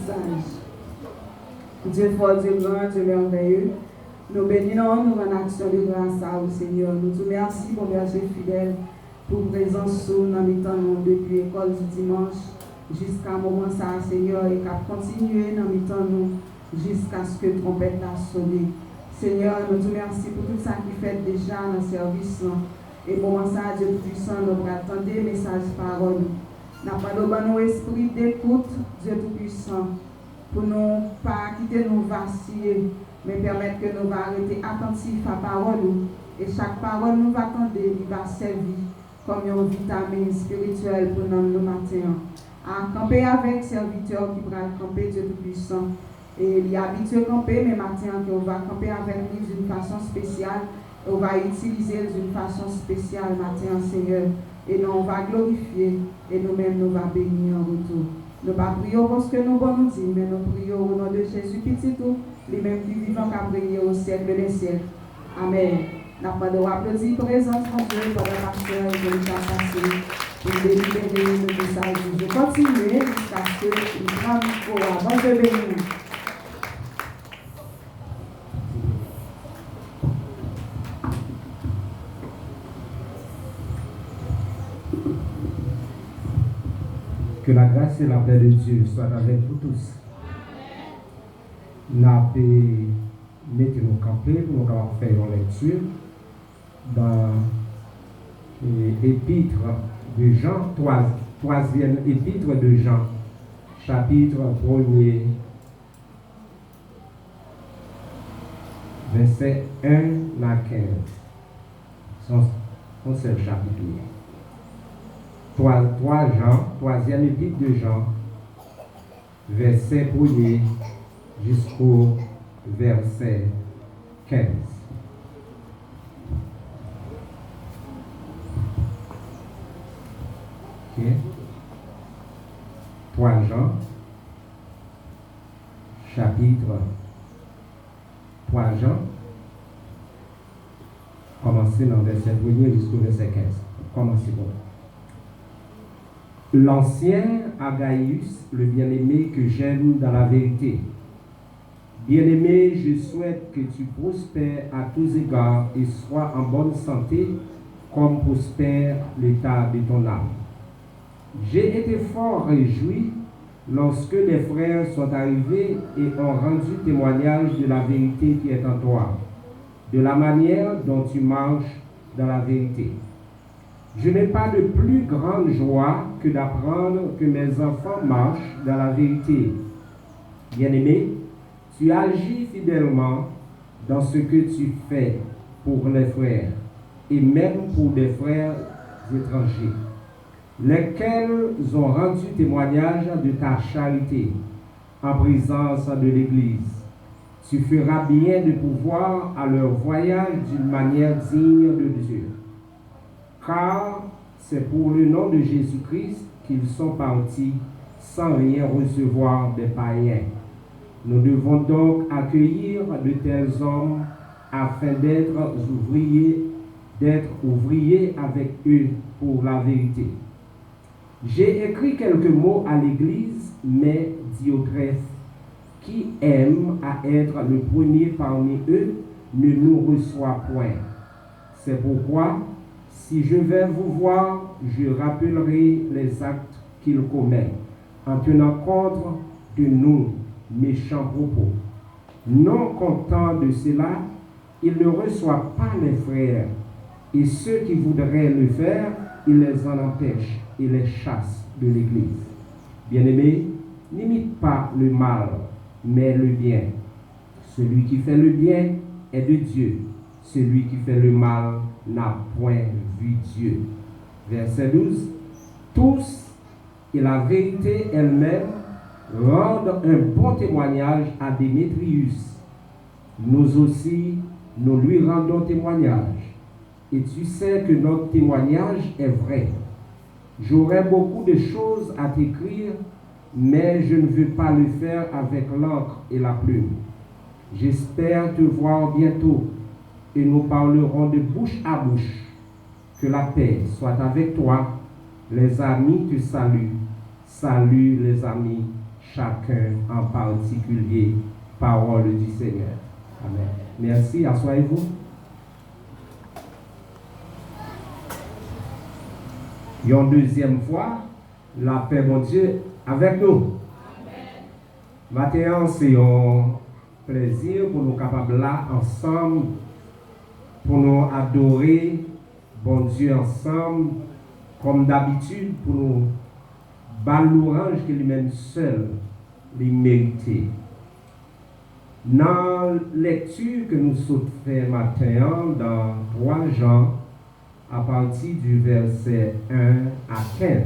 sage. Dieu fort, Dieu grand, Dieu merveilleux. Nous bénissons, nous rendons action de grâce à vous, Seigneur. Nous te remercions pour berger fidèle, pour présence sous nous depuis l'école du dimanche jusqu'à un moment ça, Seigneur, et qu'à continuer dans nous jusqu'à ce que trompette a sonné. Seigneur, nous te remercions pour tout ça qui fait déjà dans le service. Et moment ça, Dieu Tout-Puissant, nous attendons des messages parole. Nous avons pas nos esprits d'écoute, Dieu Tout-Puissant, pour ne pas quitter nous vaciller, mais permettre que nous arrêter attentifs à la parole. Et chaque parole nous va attendre, il va servir comme une vitamine spirituelle pour nous le matin. À camper avec serviteur qui va camper Dieu Tout-Puissant. Et il est habitué à camper, mais maintenant on va camper avec lui d'une façon spéciale. On va utiliser d'une façon spéciale matin, Seigneur. Et nous, on va glorifier. Et nous-mêmes, nous va bénir en retour. Nous ne prions pas parce que nous nous dire, mais nous prions au nom de Jésus petit tout, les mêmes qui vivent qu'à prier au siècle des siècles. Amen. Nous avons applaudi présence mon Dieu pour le pasteur et pour le passer pour délibérer le message. Je continue jusqu'à ce qu'il prenne le micro avant de bénir. Que la grâce et la paix de Dieu soient avec vous tous. Nous allons mettre nos campés pour nous faire une lecture dans l'épître de Jean, troisième épître de Jean, chapitre 1er, verset 1 à 15. Son seul chapitre. 3 Jean, troisième épître de Jean, verset 1er jusqu'au verset 15. Okay. 3 Jean, chapitre 3 Jean, commencez dans le verset 1er jusqu'au verset 15. Commencez bon. L'ancien Agaïus, le bien-aimé que j'aime dans la vérité. Bien-aimé, je souhaite que tu prospères à tous égards et sois en bonne santé comme prospère l'état de ton âme. J'ai été fort réjoui lorsque les frères sont arrivés et ont rendu témoignage de la vérité qui est en toi, de la manière dont tu marches dans la vérité. Je n'ai pas de plus grande joie que d'apprendre que mes enfants marchent dans la vérité. Bien-aimé, tu agis fidèlement dans ce que tu fais pour les frères, et même pour des frères étrangers, lesquels ont rendu témoignage de ta charité en présence de l'Église. Tu feras bien de pouvoir à leur voyage d'une manière digne de Dieu. Car c'est pour le nom de Jésus-Christ qu'ils sont partis sans rien recevoir des païens. Nous devons donc accueillir de tels hommes afin d'être ouvriers avec eux pour la vérité. J'ai écrit quelques mots à l'Église, mais Diotrephe, qui aime à être le premier parmi eux, ne nous reçoit point. C'est pourquoi, si je vais vous voir, je rappellerai les actes qu'il commet, en tenant compte de nos méchants propos. Non content de cela, il ne reçoit pas les frères, et ceux qui voudraient le faire, il les en empêche et les chasse de l'Église. Bien-aimés, n'imite pas le mal, mais le bien. Celui qui fait le bien est de Dieu. Celui qui fait le mal n'a point vu Dieu. Verset 12. Tous, et la vérité elle-même, rendent un bon témoignage à Démétrius. Nous aussi, nous lui rendons témoignage. Et tu sais que notre témoignage est vrai. J'aurais beaucoup de choses à t'écrire, mais je ne veux pas le faire avec l'encre et la plume. J'espère te voir bientôt, et nous parlerons de bouche à bouche. Que la paix soit avec toi. Les amis te saluent. Salut les amis chacun en particulier. Parole du Seigneur. Amen. Merci, asseyez-vous. Une deuxième fois, la paix, mon Dieu, avec nous. Maintenant, c'est un plaisir pour nous capables là, ensemble, pour nous adorer, bon Dieu, ensemble, comme d'habitude, pour nous battre l'orange que lui-même seul, lui mérité. Dans la lecture que nous sommes fait matin, dans 3 Jean, à partir du verset 1 à 15,